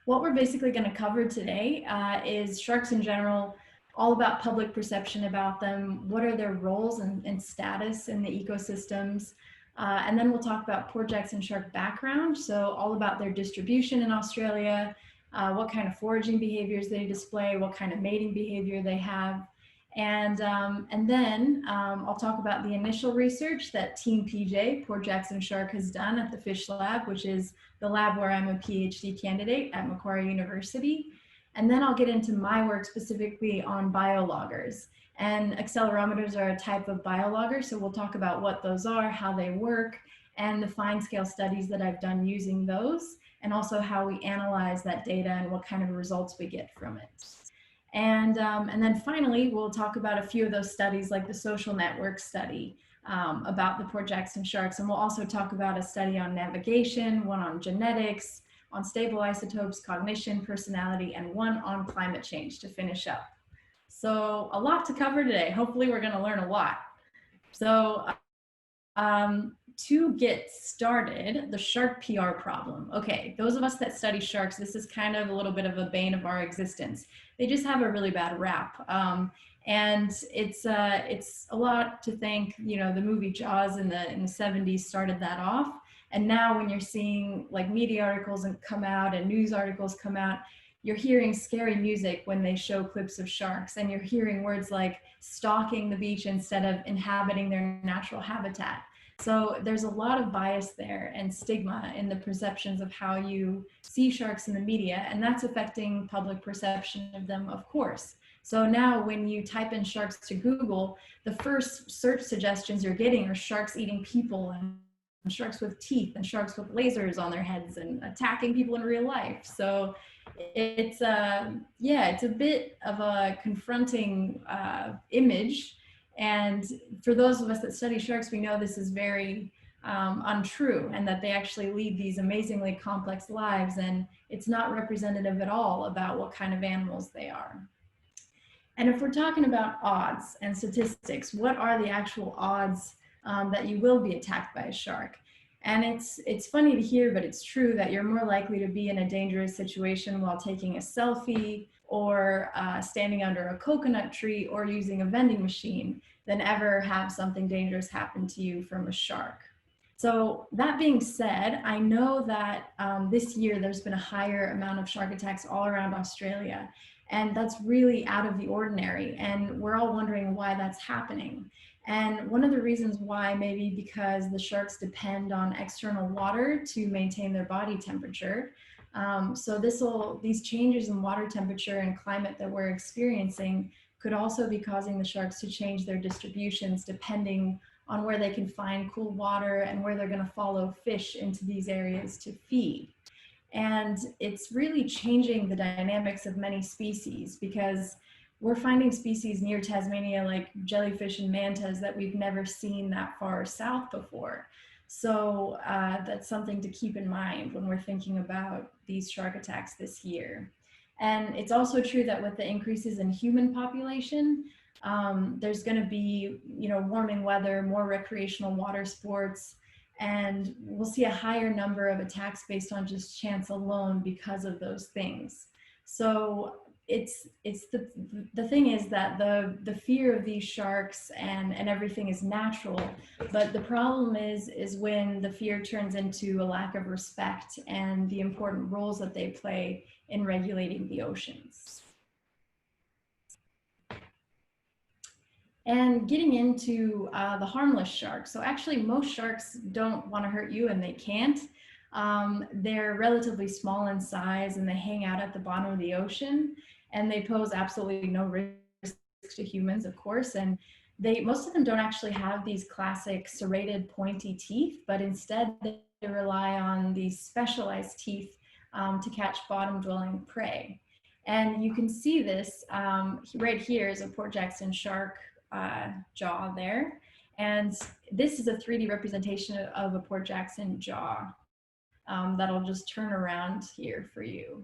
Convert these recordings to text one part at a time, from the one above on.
What we're basically going to cover today is sharks in general, all about public perception about them, what are their roles and status in the ecosystems, and then we'll talk about Port Jackson shark background, so all about their distribution in Australia, what kind of foraging behaviors they display, what kind of mating behavior they have, and then I'll talk about the initial research that Team PJ, Port Jackson Shark, has done at the Fish Lab, which is the lab where I'm a PhD candidate at Macquarie University. And then I'll get into my work specifically on biologgers. And accelerometers are a type of biologger, so we'll talk about what those are, how they work, and the fine scale studies that I've done using those, and also how we analyze that data and what kind of results we get from it. And then finally, we'll talk about a few of those studies, like the social network study about the Port Jackson sharks. And we'll also talk about a study on navigation, one on genetics, on stable isotopes, cognition, personality, and one on climate change to finish up. So a lot to cover today. Hopefully we're going to learn a lot. So to get started, the shark PR problem. Okay, those of us that study sharks, this is kind of a little bit of a bane of our existence. They just have a really bad rap. And it's a lot to thank, you know, the movie Jaws in the 70s started that off. And now when you're seeing like media articles come out and news articles come out, you're hearing scary music when they show clips of sharks, and you're hearing words like stalking the beach instead of inhabiting their natural habitat. So there's a lot of bias there and stigma in the perceptions of how you see sharks in the media, and that's affecting public perception of them, of course. So now when you type in sharks to Google, the first search suggestions you're getting are sharks eating people and sharks with teeth and sharks with lasers on their heads and attacking people in real life. So it's it's a bit of a confronting image. And for those of us that study sharks, we know this is very untrue, and that they actually lead these amazingly complex lives, and it's not representative at all about what kind of animals they are. And if we're talking about odds and statistics, what are the actual odds that you will be attacked by a shark? And it's funny to hear, but it's true that you're more likely to be in a dangerous situation while taking a selfie or standing under a coconut tree or using a vending machine than ever have something dangerous happen to you from a shark. So that being said, I know that this year there's been a higher amount of shark attacks all around Australia, and that's really out of the ordinary, and we're all wondering why that's happening. And one of the reasons why may be because the sharks depend on external water to maintain their body temperature. So these changes in water temperature and climate that we're experiencing could also be causing the sharks to change their distributions depending on where they can find cool water and where they're going to follow fish into these areas to feed. And it's really changing the dynamics of many species, because we're finding species near Tasmania like jellyfish and mantas that we've never seen that far south before. So that's something to keep in mind when we're thinking about these shark attacks this year. And it's also true that with the increases in human population, there's going to be, you know, warming weather, more recreational water sports, and we'll see a higher number of attacks based on just chance alone because of those things. So the thing is that the fear of these sharks and everything is natural, but the problem is when the fear turns into a lack of respect and the important roles that they play in regulating the oceans. And getting into the harmless sharks. So actually most sharks don't want to hurt you, and they can't. They're relatively small in size, and they hang out at the bottom of the ocean, and they pose absolutely no risk to humans, of course. And most of them don't actually have these classic serrated pointy teeth, but instead they rely on these specialized teeth to catch bottom dwelling prey. And you can see this right here is a Port Jackson shark jaw there. And this is a 3D representation of a Port Jackson jaw that'll just turn around here for you.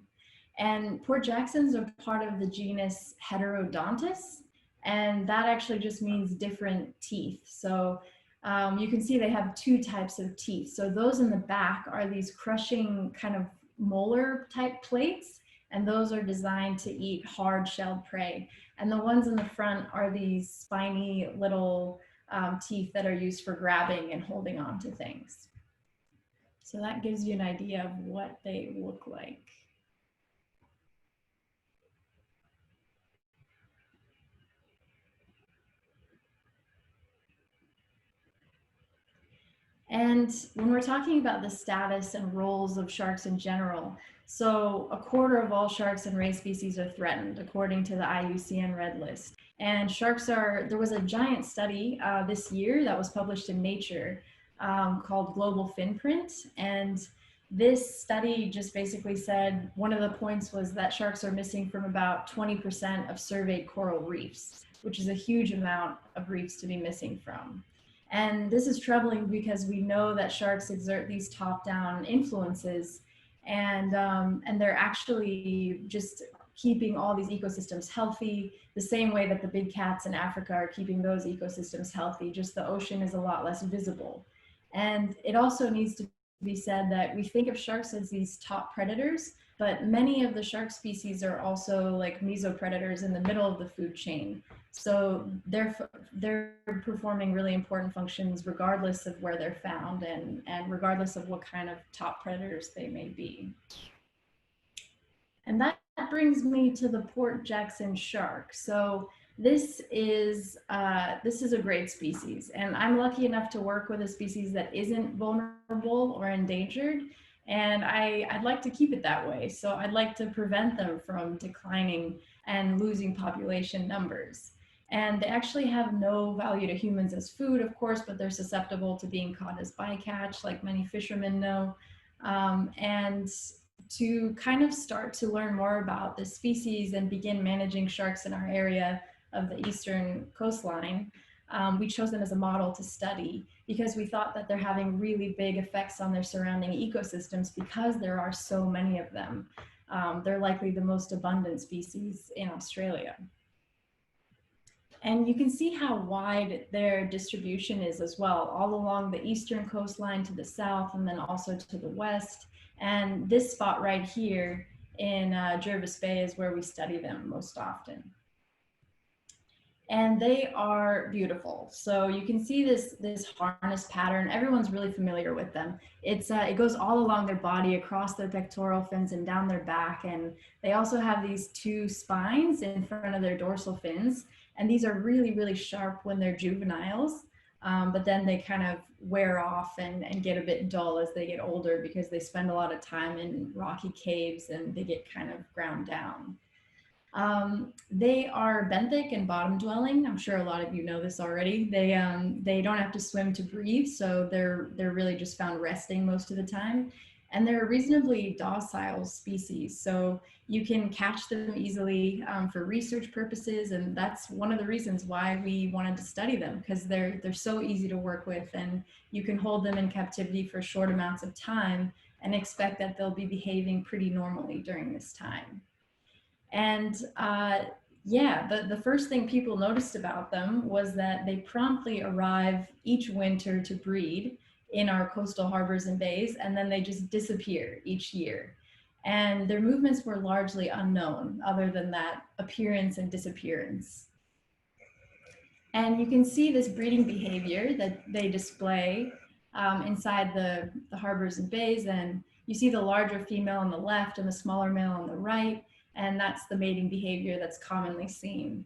And Port Jacksons are part of the genus Heterodontus, and that actually just means different teeth. So you can see they have two types of teeth. So those in the back are these crushing kind of molar type plates, and those are designed to eat hard shelled prey. And the ones in the front are these spiny little teeth that are used for grabbing and holding on to things. So that gives you an idea of what they look like. And when we're talking about the status and roles of sharks in general, so a quarter of all sharks and ray species are threatened, according to the IUCN Red List. And sharks are, there was a giant study this year that was published in Nature called Global Fin Print. And this study just basically said one of the points was that sharks are missing from about 20% of surveyed coral reefs, which is a huge amount of reefs to be missing from. And this is troubling because we know that sharks exert these top-down influences, and they're actually just keeping all these ecosystems healthy the same way that the big cats in Africa are keeping those ecosystems healthy, just the ocean is a lot less visible. And it also needs to be said that we think of sharks as these top predators, but many of the shark species are also like mesopredators in the middle of the food chain. So they're performing really important functions regardless of where they're found and regardless of what kind of top predators they may be. And that brings me to the Port Jackson shark. So this is a great species, and I'm lucky enough to work with a species that isn't vulnerable or endangered, and I'd like to keep it that way. So I'd like to prevent them from declining and losing population numbers. And they actually have no value to humans as food, of course, but they're susceptible to being caught as bycatch, like many fishermen know. And to kind of start to learn more about this species and begin managing sharks in our area of the eastern coastline, we chose them as a model to study because we thought that they're having really big effects on their surrounding ecosystems because there are so many of them. They're likely the most abundant species in Australia. And you can see how wide their distribution is as well, all along the eastern coastline to the south and then also to the west. And this spot right here in Jervis Bay is where we study them most often. And they are beautiful. So you can see this harness pattern. Everyone's really familiar with them. It goes all along their body, across their pectoral fins and down their back. And they also have these two spines in front of their dorsal fins. And these are really, really sharp when they're juveniles, but then they kind of wear off and get a bit dull as they get older because they spend a lot of time in rocky caves and they get kind of ground down. They are benthic and bottom dwelling. I'm sure a lot of you know this already. They don't have to swim to breathe, so they're really just found resting most of the time. And they're a reasonably docile species, so you can catch them easily for research purposes, and that's one of the reasons why we wanted to study them, because they're so easy to work with, and you can hold them in captivity for short amounts of time and expect that they'll be behaving pretty normally during this time. And yeah, the first thing people noticed about them was that they promptly arrive each winter to breed in our coastal harbors and bays, and then they just disappear each year. And their movements were largely unknown, other than that appearance and disappearance. And you can see this breeding behavior that they display inside the harbors and bays, and you see the larger female on the left and the smaller male on the right, and that's the mating behavior that's commonly seen.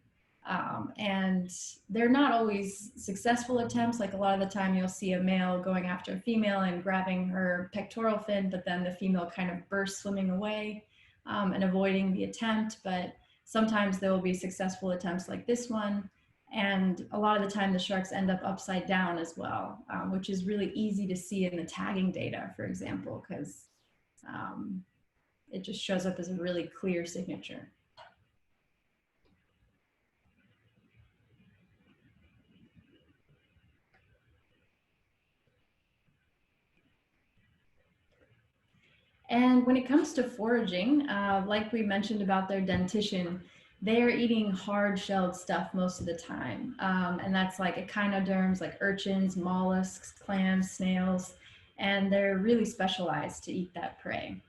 And they're not always successful attempts. Like a lot of the time you'll see a male going after a female and grabbing her pectoral fin, but then the female kind of bursts swimming away and avoiding the attempt. But sometimes there will be successful attempts like this one. And a lot of the time the sharks end up upside down as well, which is really easy to see in the tagging data, for example, because it just shows up as a really clear signature. And when it comes to foraging, like we mentioned about their dentition, they are eating hard-shelled stuff most of the time. And that's like echinoderms, like urchins, mollusks, clams, snails, and they're really specialized to eat that prey.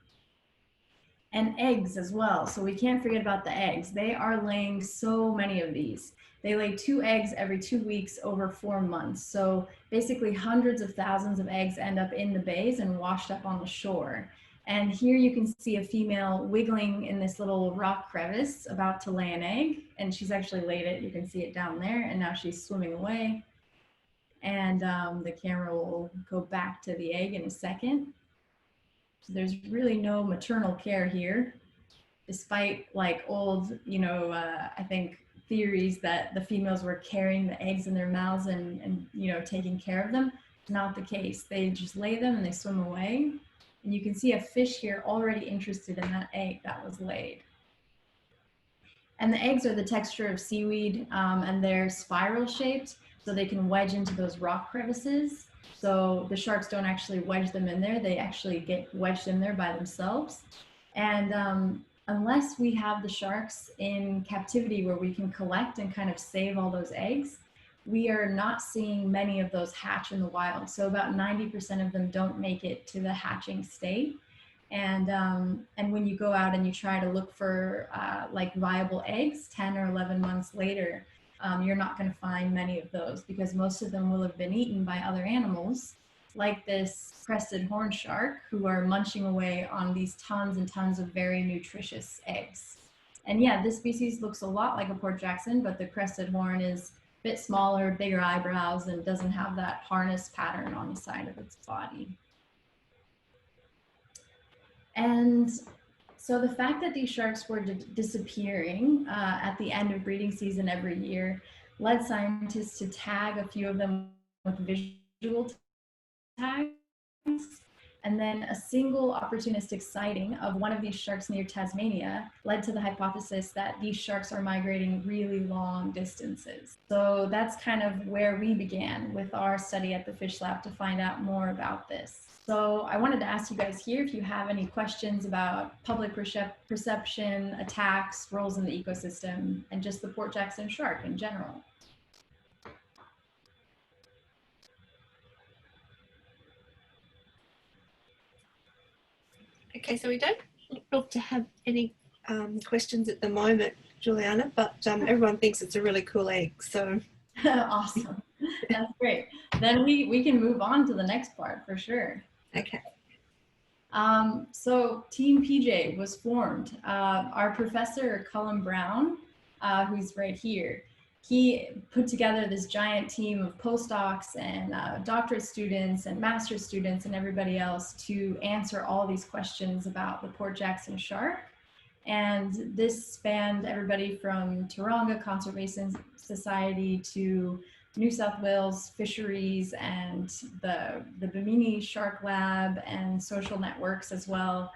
and eggs as well. So we can't forget about the eggs. They are laying so many of these. They lay 2 eggs every 2 weeks over 4 months. So basically hundreds of thousands of eggs end up in the bays and washed up on the shore. And here you can see a female wiggling in this little rock crevice about to lay an egg. And she's actually laid it. You can see it down there. And now she's swimming away. And the camera will go back to the egg in a second. So there's really no maternal care here, despite like old, I think theories that the females were carrying the eggs in their mouths and taking care of them. Not the case. They just lay them and they swim away. And you can see a fish here already interested in that egg that was laid. And the eggs are the texture of seaweed, and they're spiral shaped, so they can wedge into those rock crevices. So the sharks don't actually wedge them in there, they actually get wedged in there by themselves. And unless we have the sharks in captivity where we can collect and kind of save all those eggs, we are not seeing many of those hatch in the wild. So about 90% of them don't make it to the hatching state. And when you go out and you try to look for like viable eggs 10 or 11 months later, you're not going to find many of those because most of them will have been eaten by other animals like this crested horn shark, who are munching away on these tons and tons of very nutritious eggs. And yeah, this species looks a lot like a Port Jackson, but the crested horn is a bit smaller, bigger eyebrows, and doesn't have that harness pattern on the side of its body. And so the fact that these sharks were disappearing at the end of breeding season every year led scientists to tag a few of them with visual tags. And then a single opportunistic sighting of one of these sharks near Tasmania led to the hypothesis that these sharks are migrating really long distances. So that's kind of where we began with our study at the Fish Lab to find out more about this. So I wanted to ask you guys here if you have any questions about public perception, attacks, roles in the ecosystem, and just the Port Jackson shark in general. Okay, so we don't look to have any questions at the moment, Juliana, but everyone thinks it's a really cool egg, so. Awesome, that's great. Then we can move on to the next part for sure. Okay. So Team PJ was formed. Our professor, Cullen Brown, who's right here, he put together this giant team of postdocs and doctorate students and master's students and everybody else to answer all these questions about the Port Jackson shark. And this spanned everybody from Taronga Conservation Society to New South Wales Fisheries and the Bimini Shark Lab and social networks as well,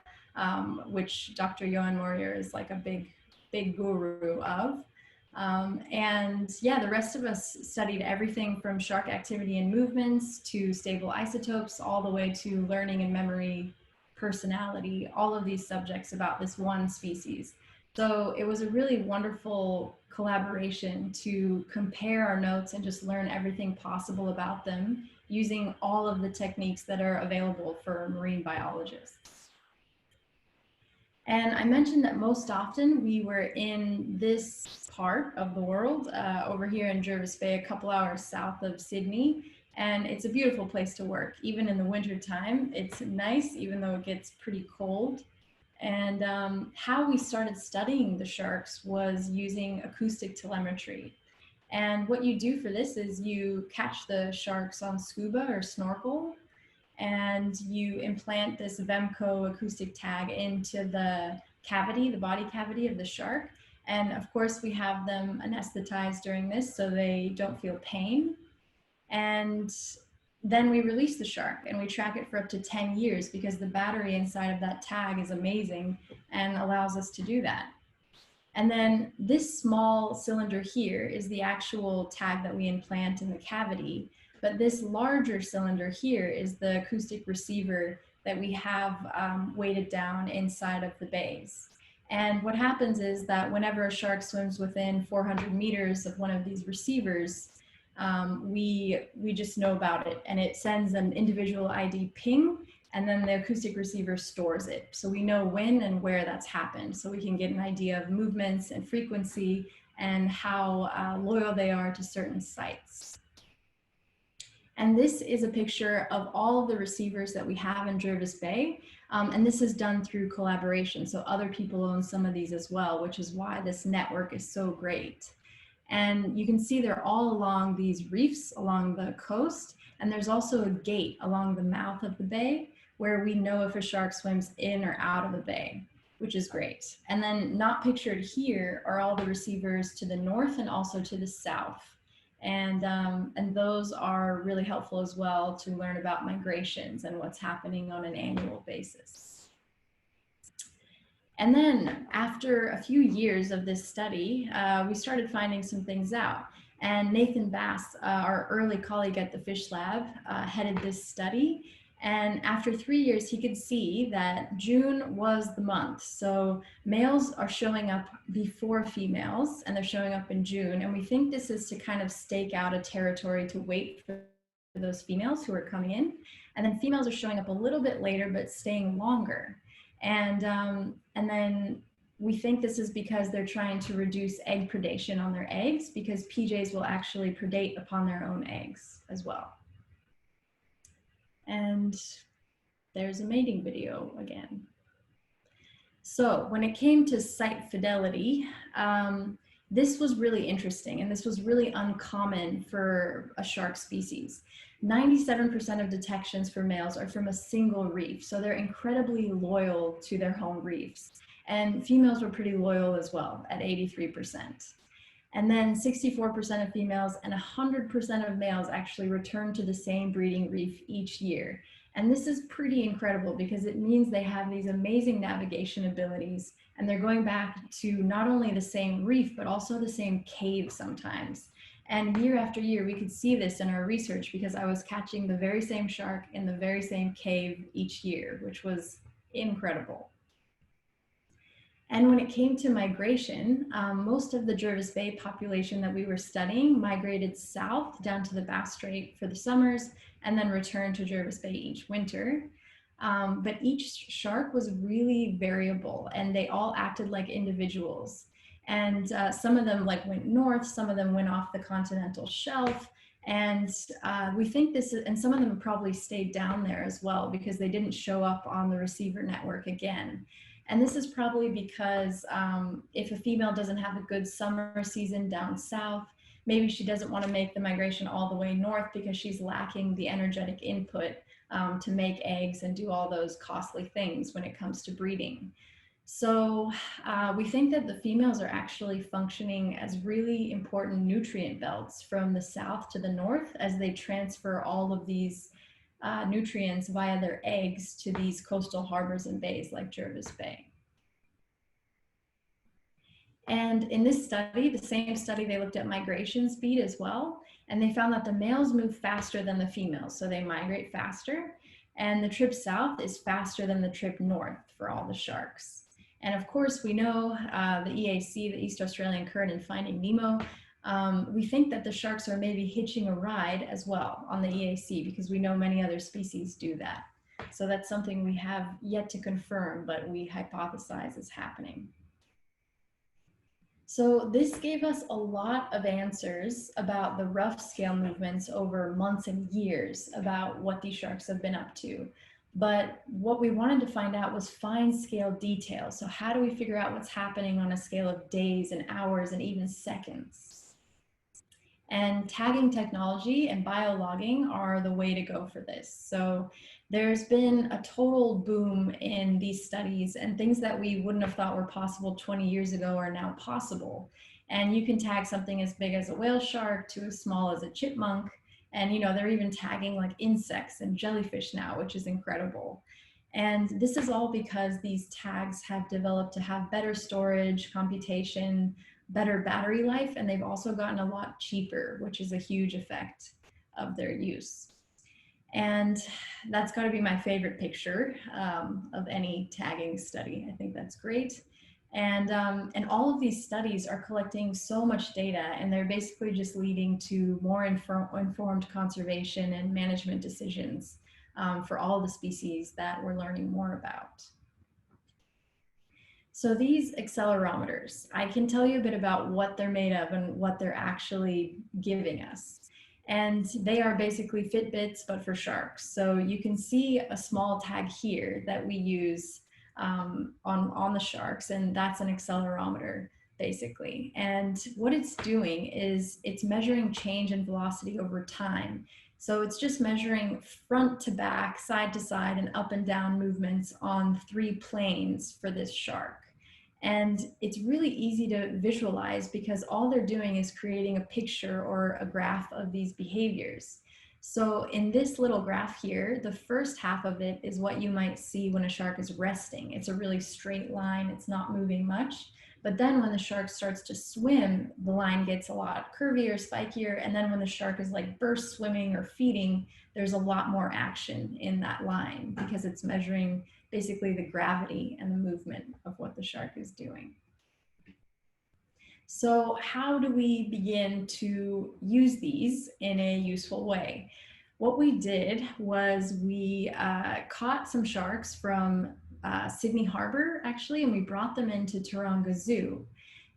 which Dr. Johan Morier is like a big guru of. And yeah, the rest of us studied everything from shark activity and movements to stable isotopes, all the way to learning and memory, personality, all of these subjects about this one species. So it was a really wonderful collaboration to compare our notes and just learn everything possible about them using all of the techniques that are available for marine biologists. And I mentioned that most often we were in this part of the world, over here in Jervis Bay, a couple hours south of Sydney. And it's a beautiful place to work. Even in the winter time, it's nice, even though it gets pretty cold. And how we started studying the sharks was using acoustic telemetry. And what you do for this is you catch the sharks on scuba or snorkel, and you implant this Vemco acoustic tag into the cavity, the body cavity of the shark. And of course, we have them anesthetized during this so they don't feel pain. And then we release the shark and we track it for up to 10 years because the battery inside of that tag is amazing and allows us to do that. And then this small cylinder here is the actual tag that we implant in the cavity. But this larger cylinder here is the acoustic receiver that we have weighted down inside of the bays. And what happens is that whenever a shark swims within 400 meters of one of these receivers, we just know about it, and it sends an individual ID ping and then the acoustic receiver stores it. So we know when and where that's happened. So we can get an idea of movements and frequency and how loyal they are to certain sites. And this is a picture of all of the receivers that we have in Jervis Bay. And this is done through collaboration. So other people own some of these as well, which is why this network is so great. And you can see they're all along these reefs along the coast. And there's also a gate along the mouth of the bay where we know if a shark swims in or out of the bay, which is great. And then not pictured here are all the receivers to the north and also to the south. And those are really helpful as well to learn about migrations and what's happening on an annual basis. And then after a few years of this study, we started finding some things out. And Nathan Bass, our early colleague at the Fish Lab, headed this study. And after 3 years, he could see that June was the month. So males are showing up before females, and they're showing up in June. And we think this is to kind of stake out a territory to wait for those females who are coming in. And then females are showing up a little bit later, but staying longer. And then we think this is because they're trying to reduce egg predation on their eggs, because PJs will actually predate upon their own eggs as well. And there's a mating video again. So when it came to site fidelity, this was really interesting, and this was really uncommon for a shark species. 97% of detections for males are from a single reef, so they're incredibly loyal to their home reefs. And females were pretty loyal as well at 83%. And then 64% of females and 100% of males actually return to the same breeding reef each year. And this is pretty incredible because it means they have these amazing navigation abilities, and they're going back to not only the same reef, but also the same cave sometimes. And year after year, we could see this in our research because I was catching the very same shark in the very same cave each year, which was incredible. And when it came to migration, most of the Jervis Bay population that we were studying migrated south down to the Bass Strait for the summers and then returned to Jervis Bay each winter. But each shark was really variable, and they all acted like individuals. And some of them went north, some of them went off the continental shelf. And we think this is, and some of them probably stayed down there as well because they didn't show up on the receiver network again. And this is probably because if a female doesn't have a good summer season down south, maybe she doesn't want to make the migration all the way north because she's lacking the energetic input to make eggs and do all those costly things when it comes to breeding. So we think that the females are actually functioning as really important nutrient belts from the south to the north as they transfer all of these nutrients via their eggs to these coastal harbors and bays like Jervis Bay. And in this study, the same study, they looked at migration speed as well, and they found that the males move faster than the females, so they migrate faster, and the trip south is faster than the trip north for all the sharks. And of course, we know the EAC, the East Australian Current, and Finding Nemo, we think that the sharks are maybe hitching a ride as well on the EAC because we know many other species do that. So that's something we have yet to confirm, but we hypothesize is happening. So this gave us a lot of answers about the rough scale movements over months and years about what these sharks have been up to. But what we wanted to find out was fine scale detail. So how do we figure out what's happening on a scale of days and hours and even seconds? And tagging technology and biologging are the way to go for this. So there's been a total boom in these studies, and things that we wouldn't have thought were possible 20 years ago are now possible. And you can tag something as big as a whale shark to as small as a chipmunk. And they're even tagging like insects and jellyfish now, which is incredible. And this is all because these tags have developed to have better storage, computation, better battery life, and they've also gotten a lot cheaper, which is a huge effect of their use. And that's got to be my favorite picture of any tagging study. I think that's great. And all of these studies are collecting so much data, and they're basically just leading to more informed conservation and management decisions for all the species that we're learning more about. So these accelerometers, I can tell you a bit about what they're made of and what they're actually giving us. And they are basically Fitbits, but for sharks. So you can see a small tag here that we use on the sharks, and that's an accelerometer, basically. And what it's doing is it's measuring change in velocity over time. So it's just measuring front to back, side to side, and up and down movements on 3 planes for this shark. And it's really easy to visualize because all they're doing is creating a picture or a graph of these behaviors. So in this little graph here, the first half of it is what you might see when a shark is resting. It's a really straight line, it's not moving much. But then when the shark starts to swim, the line gets a lot curvier, spikier. And then when the shark is like burst swimming or feeding, there's a lot more action in that line because it's measuring basically the gravity and the movement of what the shark is doing. So how do we begin to use these in a useful way? What we did was we caught some sharks from Sydney Harbor, actually, and we brought them into Taronga Zoo.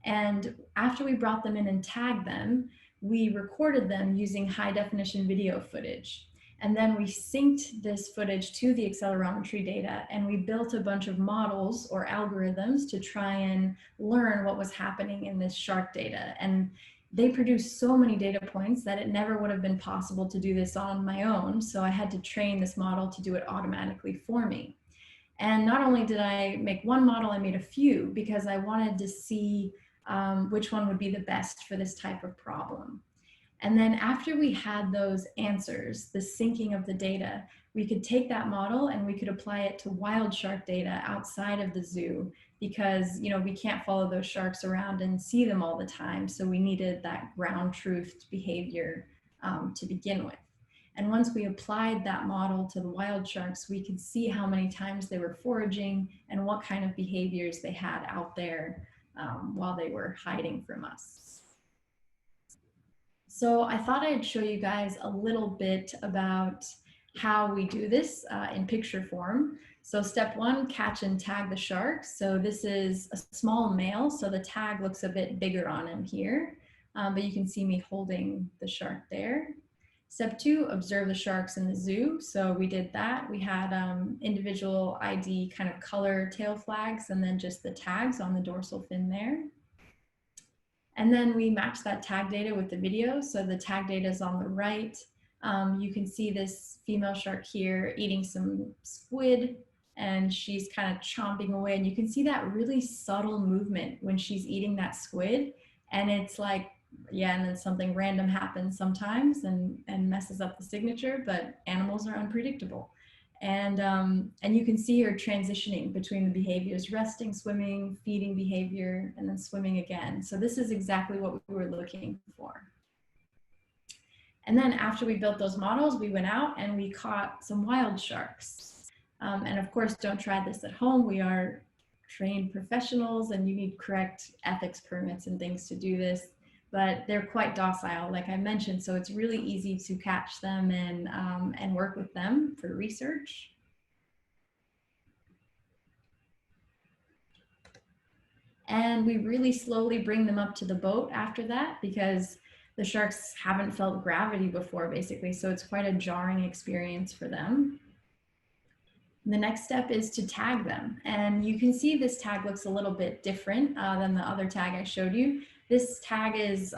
And after we brought them in and tagged them, we recorded them using high definition video footage. And then we synced this footage to the accelerometry data, and we built a bunch of models or algorithms to try and learn what was happening in this shark data. And they produced so many data points that it never would have been possible to do this on my own. So I had to train this model to do it automatically for me. And not only did I make one model, I made a few because I wanted to see which one would be the best for this type of problem. And then after we had those answers, the syncing of the data, we could take that model and we could apply it to wild shark data outside of the zoo because, you know, we can't follow those sharks around and see them all the time. So we needed that ground truthed behavior to begin with. And once we applied that model to the wild sharks, we could see how many times they were foraging and what kind of behaviors they had out there while they were hiding from us. So I thought I'd show you guys a little bit about how we do this in picture form. So step 1, catch and tag the shark. So this is a small male, so the tag looks a bit bigger on him here, but you can see me holding the shark there. Step 2, observe the sharks in the zoo. So we did that. We had individual ID kind of color tail flags and then just the tags on the dorsal fin there. And then we matched that tag data with the video. So the tag data is on the right. You can see this female shark here eating some squid and she's kind of chomping away. And you can see that really subtle movement when she's eating that squid. And it's like, yeah, and then something random happens sometimes and messes up the signature, but animals are unpredictable. And you can see her transitioning between the behaviors, resting, swimming, feeding behavior, and then swimming again. So this is exactly what we were looking for. And then after we built those models, we went out and we caught some wild sharks. And of course, don't try this at home. We are trained professionals and you need correct ethics permits and things to do this. But they're quite docile, like I mentioned, so it's really easy to catch them and work with them for research. And we really slowly bring them up to the boat after that because the sharks haven't felt gravity before, basically, so it's quite a jarring experience for them. The next step is to tag them. And you can see this tag looks a little bit different than the other tag I showed you. This tag is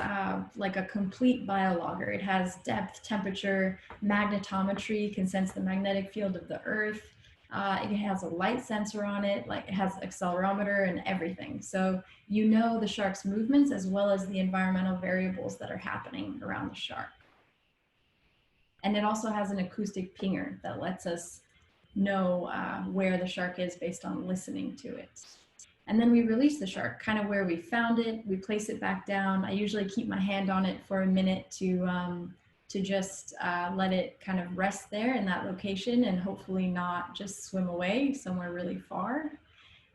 like a complete biologger. It has depth, temperature, magnetometry, can sense the magnetic field of the Earth. It has a light sensor on it, like it has accelerometer and everything. So you know the shark's movements as well as the environmental variables that are happening around the shark. And it also has an acoustic pinger that lets us know where the shark is based on listening to it. And then we release the shark kind of where we found it. We place it back down. I usually keep my hand on it for a minute to just let it kind of rest there in that location and hopefully not just swim away somewhere really far.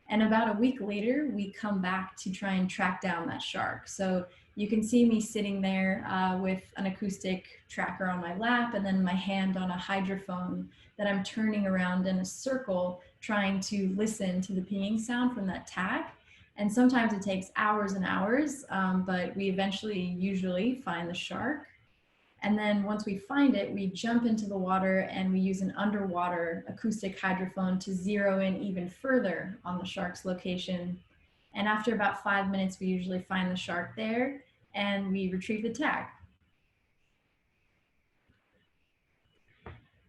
And about a week later, we come back to try and track down that shark. So you can see me sitting there with an acoustic tracker on my lap and then my hand on a hydrophone that I'm turning around in a circle trying to listen to the pinging sound from that tag. And sometimes it takes hours and hours, but we eventually usually find the shark. And then once we find it, we jump into the water and we use an underwater acoustic hydrophone to zero in even further on the shark's location. And after about 5 minutes, we usually find the shark there and we retrieve the tag.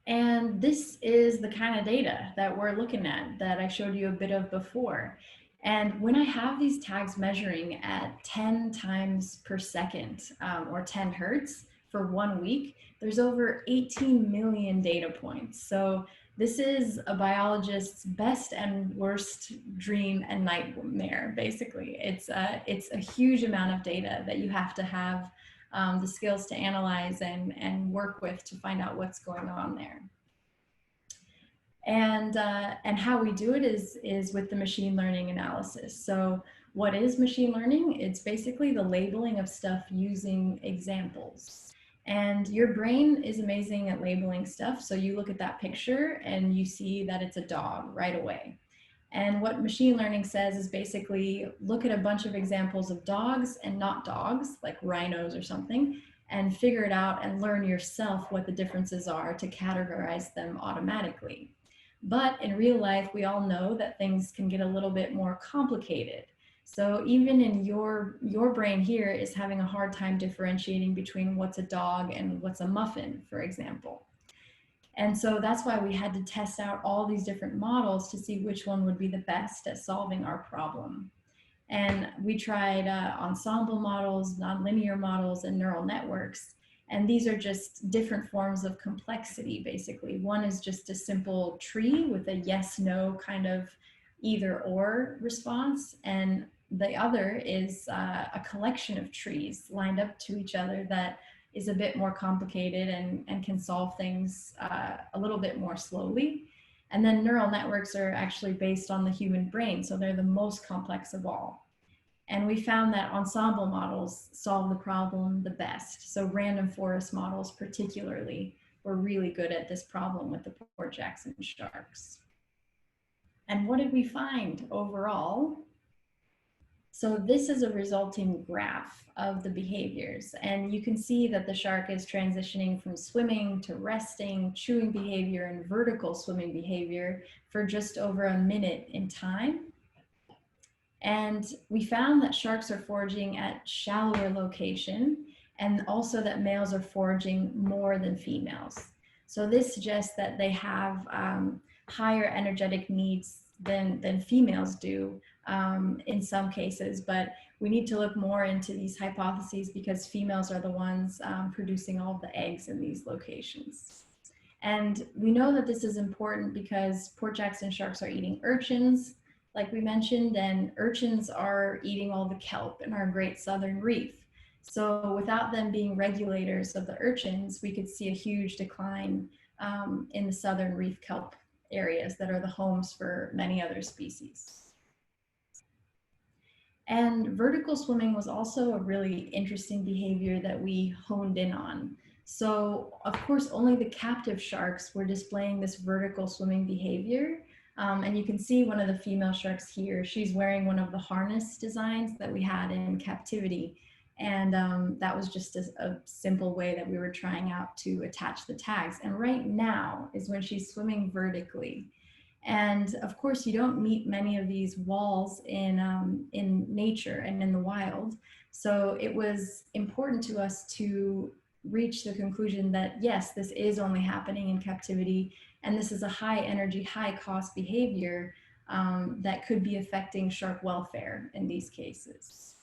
And this is the kind of data that we're looking at that I showed you a bit of before. And when I have these tags measuring at 10 times per second or 10 hertz for 1 week, there's over 18 million data points. So this is a biologist's best and worst dream and nightmare, basically. It's a huge amount of data that you have to have the skills to analyze and work with to find out what's going on there. And how we do it is with the machine learning analysis. So what is machine learning? It's basically the labeling of stuff using examples. And your brain is amazing at labeling stuff. So you look at that picture and you see that it's a dog right away. And what machine learning says is basically look at a bunch of examples of dogs and not dogs, like rhinos or something, and figure it out and learn yourself what the differences are to categorize them automatically. But in real life, we all know that things can get a little bit more complicated. So even in your brain here is having a hard time differentiating between what's a dog and what's a muffin, for example. And so that's why we had to test out all these different models to see which one would be the best at solving our problem. And we tried ensemble models, nonlinear models, and neural networks. And these are just different forms of complexity, basically. One is just a simple tree with a yes, no kind of either or response. And the other is a collection of trees lined up to each other that is a bit more complicated and can solve things a little bit more slowly. And then neural networks are actually based on the human brain, so they're the most complex of all. And we found that ensemble models solve the problem the best. So random forest models particularly were really good at this problem with the Port Jackson sharks. And what did we find overall? So this is a resulting graph of the behaviors. And you can see that the shark is transitioning from swimming to resting, chewing behavior, and vertical swimming behavior for just over a minute in time. And we found that sharks are foraging at shallower location and also that males are foraging more than females. So this suggests that they have higher energetic needs than females do in some cases, but we need to look more into these hypotheses because females are the ones producing all of the eggs in these locations. And we know that this is important because Port Jackson sharks are eating urchins, like we mentioned, and urchins are eating all the kelp in our Great Southern Reef. So without them being regulators of the urchins, we could see a huge decline in the Southern Reef kelp areas that are the homes for many other species. And vertical swimming was also a really interesting behavior that we honed in on. So of course, only the captive sharks were displaying this vertical swimming behavior. And you can see one of the female sharks here. She's wearing one of the harness designs that we had in captivity. And that was just a simple way that we were trying out to attach the tags. And right now is when she's swimming vertically. And of course, you don't meet many of these walls in nature and in the wild. So it was important to us to reach the conclusion that, yes, this is only happening in captivity. And this is a high energy, high cost behavior that could be affecting shark welfare in these cases.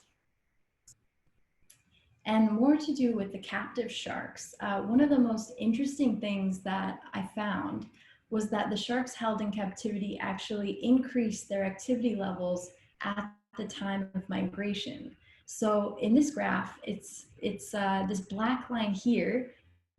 And more to do with the captive sharks. One of the most interesting things that I found was that the sharks held in captivity actually increased their activity levels at the time of migration. So in this graph, it's this black line here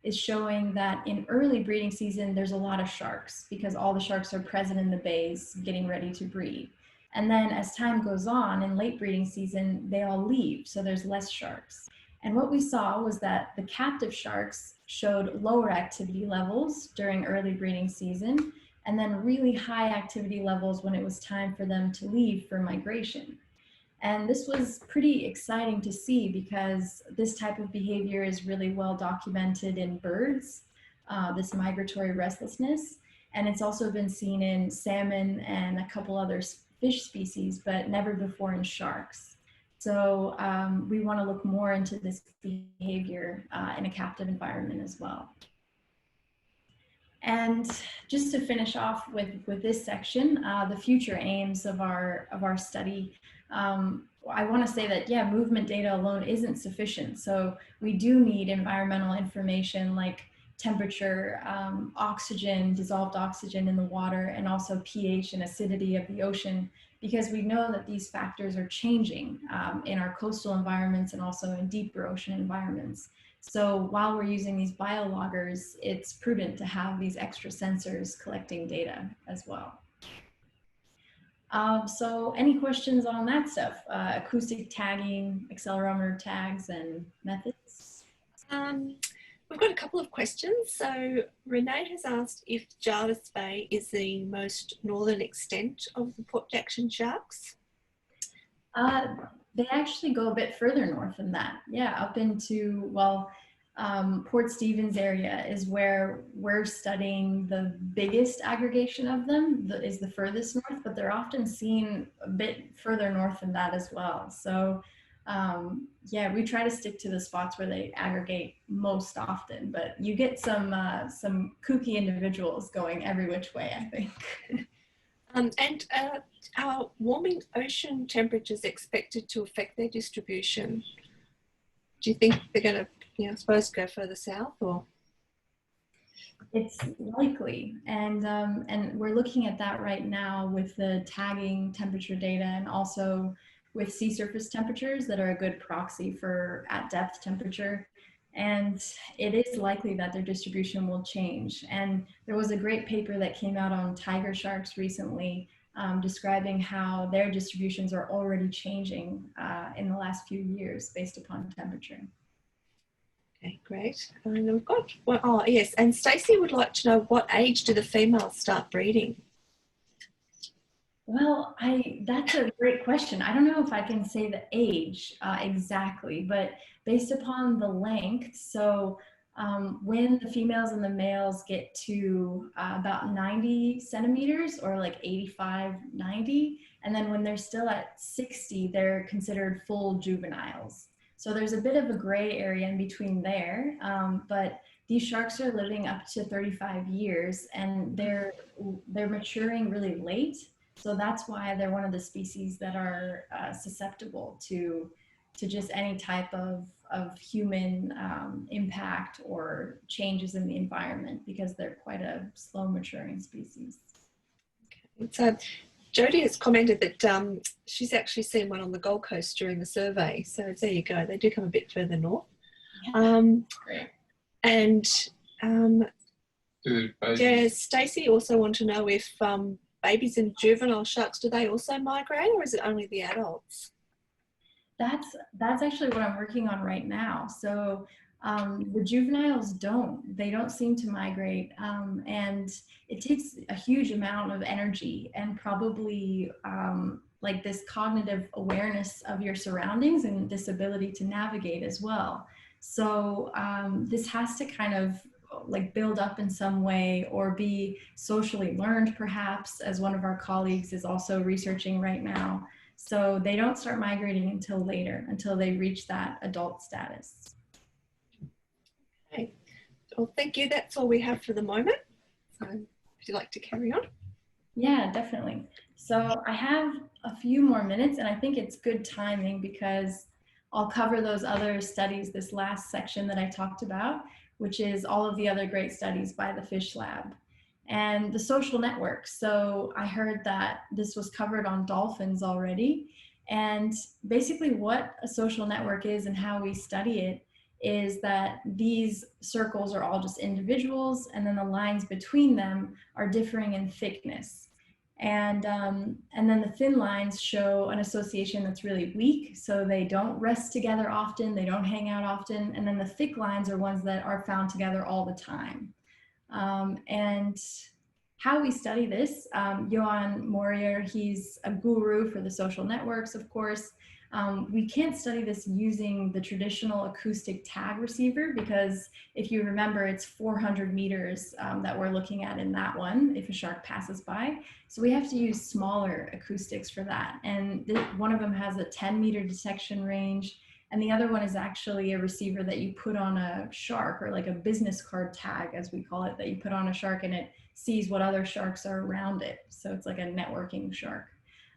is showing that in early breeding season, there's a lot of sharks because all the sharks are present in the bays getting ready to breed. And then as time goes on in late breeding season, they all leave, so there's less sharks. And what we saw was that the captive sharks showed lower activity levels during early breeding season, and then really high activity levels when it was time for them to leave for migration. And this was pretty exciting to see because this type of behavior is really well documented in birds, this migratory restlessness. And it's also been seen in salmon and a couple other fish species, but never before in sharks. So we want to look more into this behavior in a captive environment as well. And just to finish off with this section, the future aims of our study, I want to say that, yeah, movement data alone isn't sufficient. So we do need environmental information like temperature, oxygen, dissolved oxygen in the water, and also pH and acidity of the ocean, because we know that these factors are changing in our coastal environments and also in deeper ocean environments. So while we're using these biologgers, it's prudent to have these extra sensors collecting data as well. So any questions on that stuff? Acoustic tagging, accelerometer tags, and methods? We've got a couple of questions. So Renee has asked if Jarvis Bay is the most northern extent of the Port Jackson sharks. They actually go a bit further north than that. Yeah, up into, well, Port Stephens area is where we're studying the biggest aggregation of them, is the furthest north, but they're often seen a bit further north than that as well. So yeah, we try to stick to the spots where they aggregate most often, but you get some kooky individuals going every which way, I think. And are warming ocean temperatures expected to affect their distribution? Do you think they're going to, I suppose, go further south, or? It's likely, and we're looking at that right now with the tagging temperature data, and also with sea surface temperatures that are a good proxy for at depth temperature. And it is likely that their distribution will change. And there was a great paper that came out on tiger sharks recently describing how their distributions are already changing in the last few years based upon temperature. Okay, great. And we've got, well, oh yes, and Stacey would like to know, what age do the females start breeding? Well, that's a great question. I don't know if I can say the age exactly, but based upon the length. So when the females and the males get to about 90 centimeters, or like 85, 90, and then when they're still at 60, they're considered full juveniles. So there's a bit of a gray area in between there, but these sharks are living up to 35 years, and they're maturing really late. So that's why they're one of the species that are susceptible to just any type of human impact or changes in the environment, because they're quite a slow maturing species. Okay. So Jodie has commented that she's actually seen one on the Gold Coast during the survey. So there you go. They do come a bit further north. Yeah, great. And Stacey also want to know if babies and juvenile sharks, do they also migrate, or is it only the adults? That's actually what I'm working on right now. So the juveniles they don't seem to migrate, and it takes a huge amount of energy and probably like this cognitive awareness of your surroundings and this ability to navigate as well. So this has to kind of like build up in some way, or be socially learned perhaps, as one of our colleagues is also researching right now. So they don't start migrating until later, until they reach that adult status. Okay. Well, thank you. That's all we have for the moment. So would you like to carry on? Yeah, definitely. So I have a few more minutes, and I think it's good timing because I'll cover those other studies, this last section that I talked about, which is all of the other great studies by the Fish Lab. And the social networks. So I heard that this was covered on dolphins already. And basically what a social network is and how we study it is that these circles are all just individuals, and then the lines between them are differing in thickness. And then the thin lines show an association that's really weak, so they don't rest together often, they don't hang out often. And then the thick lines are ones that are found together all the time. And how we study this, Johan Morier, he's a guru for the social networks, of course. We can't study this using the traditional acoustic tag receiver because if you remember, it's 400 meters that we're looking at in that one if a shark passes by. So we have to use smaller acoustics for that. And one of them has a 10-meter detection range, and the other one is actually a receiver that you put on a shark, or like a business card tag, as we call it, that you put on a shark and it sees what other sharks are around it. So it's like a networking shark.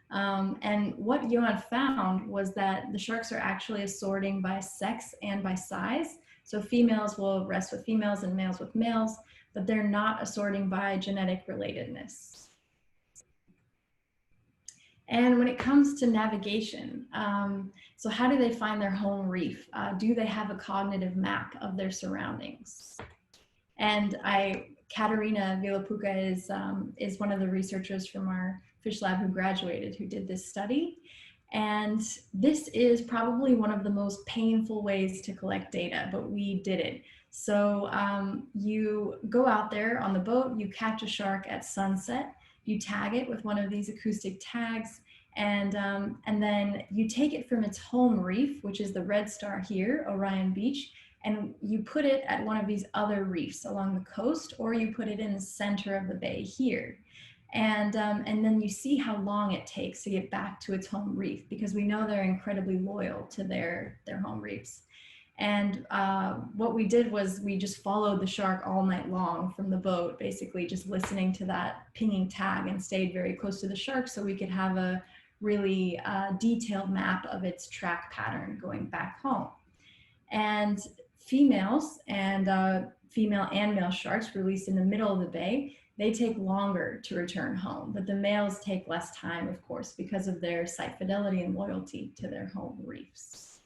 And what Johan found was that the sharks are actually assorting by sex and by size. So females will rest with females and males with males, but they're not assorting by genetic relatedness. And when it comes to navigation, so how do they find their home reef? Do they have a cognitive map of their surroundings? And Katerina Villapuca is one of the researchers from our fish lab who graduated, who did this study. And this is probably one of the most painful ways to collect data, but we did it. So you go out there on the boat, you catch a shark at sunset, you tag it with one of these acoustic tags, and then you take it from its home reef, which is the red star here, Orion Beach, and you put it at one of these other reefs along the coast, or you put it in the center of the bay here. And then you see how long it takes to get back to its home reef, because we know they're incredibly loyal to their home reefs. And what we did was we just followed the shark all night long from the boat, basically just listening to that pinging tag, and stayed very close to the shark so we could have a really detailed map of its track pattern going back home. And females and female and male sharks released in the middle of the bay, they take longer to return home, but the males take less time, of course, because of their site fidelity and loyalty to their home reefs.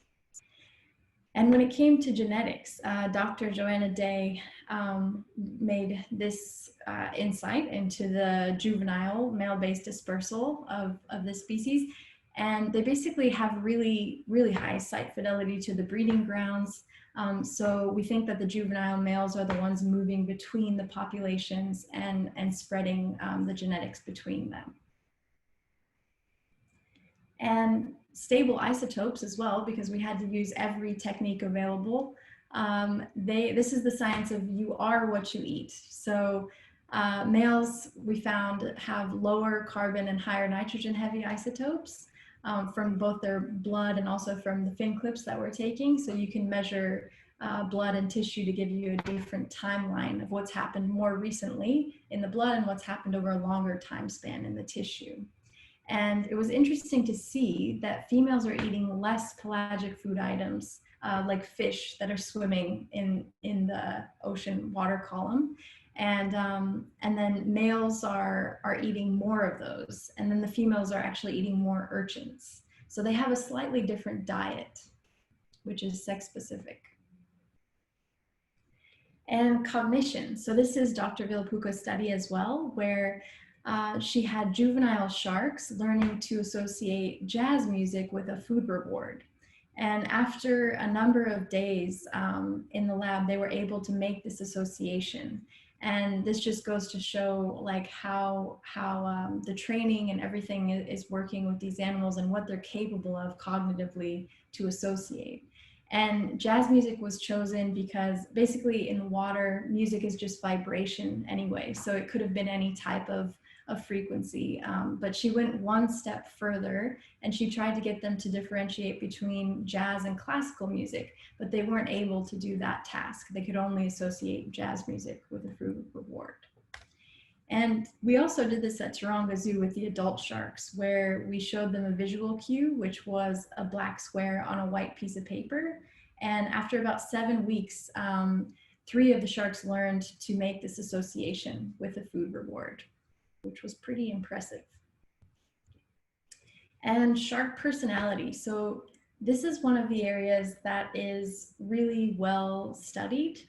And when it came to genetics, Dr. Joanna Day made this insight into the juvenile male-based dispersal of this species. And they basically have really, really high site fidelity to the breeding grounds. So we think that the juvenile males are the ones moving between the populations and spreading the genetics between them. And stable isotopes as well, because we had to use every technique available. This is the science of you are what you eat. So males, we found, have lower carbon and higher nitrogen heavy isotopes. From both their blood and also from the fin clips that we're taking. So you can measure blood and tissue to give you a different timeline of what's happened more recently in the blood and what's happened over a longer time span in the tissue. And it was interesting to see that females are eating less pelagic food items like fish that are swimming in the ocean water column. And then males are eating more of those. And then the females are actually eating more urchins. So they have a slightly different diet, which is sex specific. And cognition. So this is Dr. Villapuca's study as well, where she had juvenile sharks learning to associate jazz music with a food reward. And after a number of days in the lab, they were able to make this association. And this just goes to show like how the training and everything is working with these animals and what they're capable of cognitively to associate. And jazz music was chosen because basically in water, music is just vibration anyway. So it could have been any type of frequency, but she went one step further and she tried to get them to differentiate between jazz and classical music, but they weren't able to do that task. They could only associate jazz music with a food reward. And we also did this at Taronga Zoo with the adult sharks, where we showed them a visual cue, which was a black square on a white piece of paper. And after about 7 weeks, 3 of the sharks learned to make this association with a food reward, which was pretty impressive. And shark personality. So this is one of the areas that is really well studied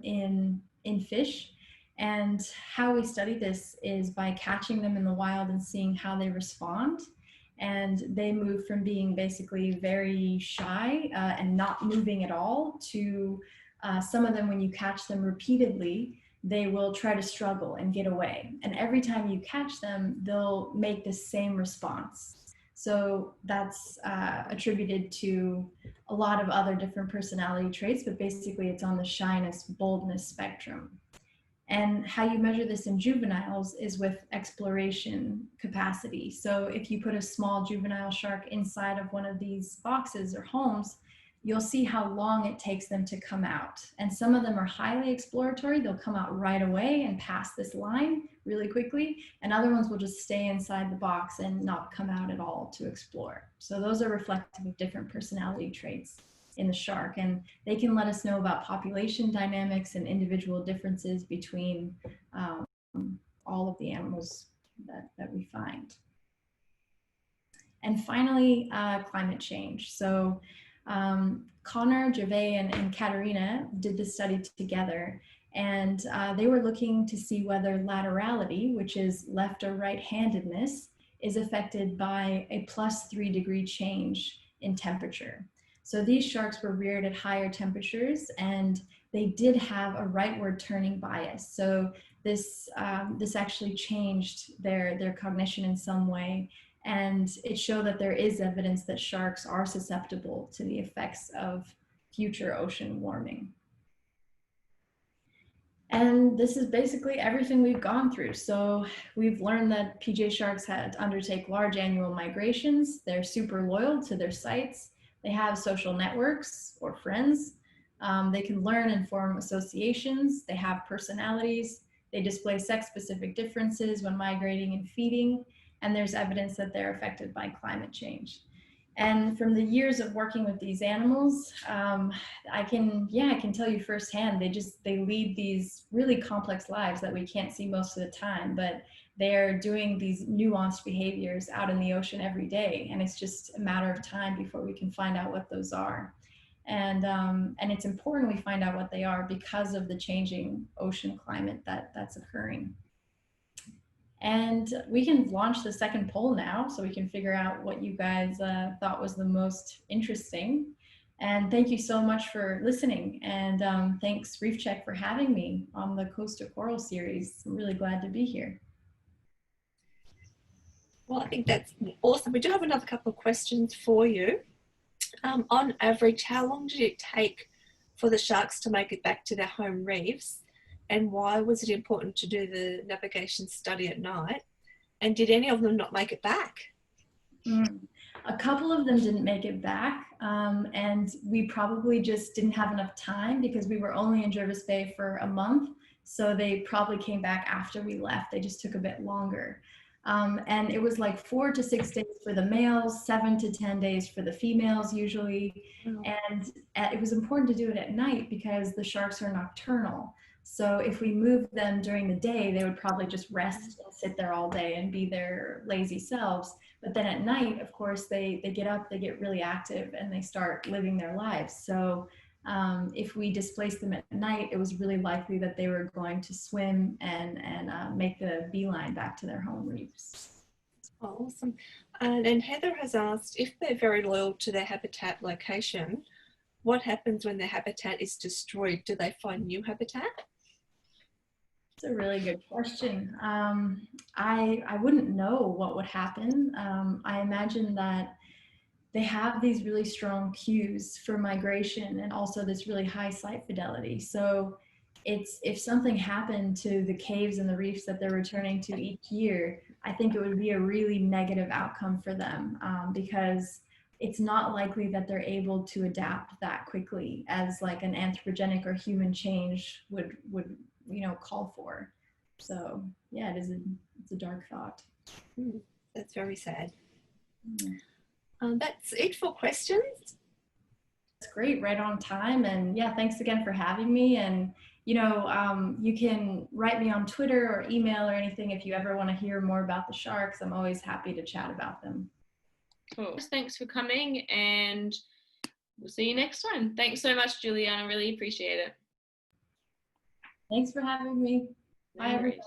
in fish. And how we study this is by catching them in the wild and seeing how they respond. And they move from being basically very shy and not moving at all to some of them, when you catch them repeatedly, they will try to struggle and get away. And every time you catch them, they'll make the same response. So that's attributed to a lot of other different personality traits, but basically it's on the shyness, boldness spectrum. And how you measure this in juveniles is with exploration capacity. So if you put a small juvenile shark inside of one of these boxes or homes, you'll see how long it takes them to come out. And some of them are highly exploratory. They'll come out right away and pass this line really quickly. And other ones will just stay inside the box and not come out at all to explore. So those are reflective of different personality traits in the shark, and they can let us know about population dynamics and individual differences between all of the animals that we find. And finally, climate change. So Connor, Gervais, and Katerina did this study together, and they were looking to see whether laterality, which is left or right-handedness, is affected by a +3 degree change in temperature. So these sharks were reared at higher temperatures, and they did have a rightward turning bias. So this actually changed their cognition in some way. And it showed that there is evidence that sharks are susceptible to the effects of future ocean warming. And this is basically everything we've gone through. So we've learned that PJ sharks had to undertake large annual migrations. They're super loyal to their sites. They have social networks or friends. They can learn and form associations. They have personalities. They display sex-specific differences when migrating and feeding. And there's evidence that they're affected by climate change. And from the years of working with these animals, I can tell you firsthand, they lead these really complex lives that we can't see most of the time, but they're doing these nuanced behaviors out in the ocean every day. And it's just a matter of time before we can find out what those are. And it's important we find out what they are because of the changing ocean climate that's occurring. And we can launch the second poll now, so we can figure out what you guys thought was the most interesting. And thank you so much for listening. And thanks Reef Check for having me on the Coast to Coral series. I'm really glad to be here. Well, I think that's awesome. We do have another couple of questions for you. On average, how long did it take for the sharks to make it back to their home reefs? And why was it important to do the navigation study at night? And did any of them not make it back? A couple of them didn't make it back, and we probably just didn't have enough time because we were only in Jervis Bay for a month. So they probably came back after we left. They just took a bit longer. And it was like 4 to 6 days for the males, 7 to 10 days for the females usually. And it was important to do it at night because the sharks are nocturnal. So if we moved them during the day, they would probably just rest and sit there all day and be their lazy selves. But then at night, of course, they get up, they get really active, and they start living their lives. So if we displaced them at night, it was really likely that they were going to swim and make the beeline back to their home reefs. Oh, awesome. And Heather has asked, if they're very loyal to their habitat location, what happens when their habitat is destroyed? Do they find new habitat? That's a really good question. I wouldn't know what would happen. I imagine that they have these really strong cues for migration and also this really high site fidelity. So if something happened to the caves and the reefs that they're returning to each year, I think it would be a really negative outcome for them because it's not likely that they're able to adapt that quickly as like an anthropogenic or human change would call for. So yeah, it's a dark thought. That's very sad. That's it for questions. That's great, right on time. And yeah, thanks again for having me. And you can write me on Twitter or email or anything if you ever want to hear more about the sharks. I'm always happy to chat about them. Cool. Thanks for coming, and we'll see you next time. Thanks so much, Julianna. Really appreciate it. Thanks for having me. Bye, everybody.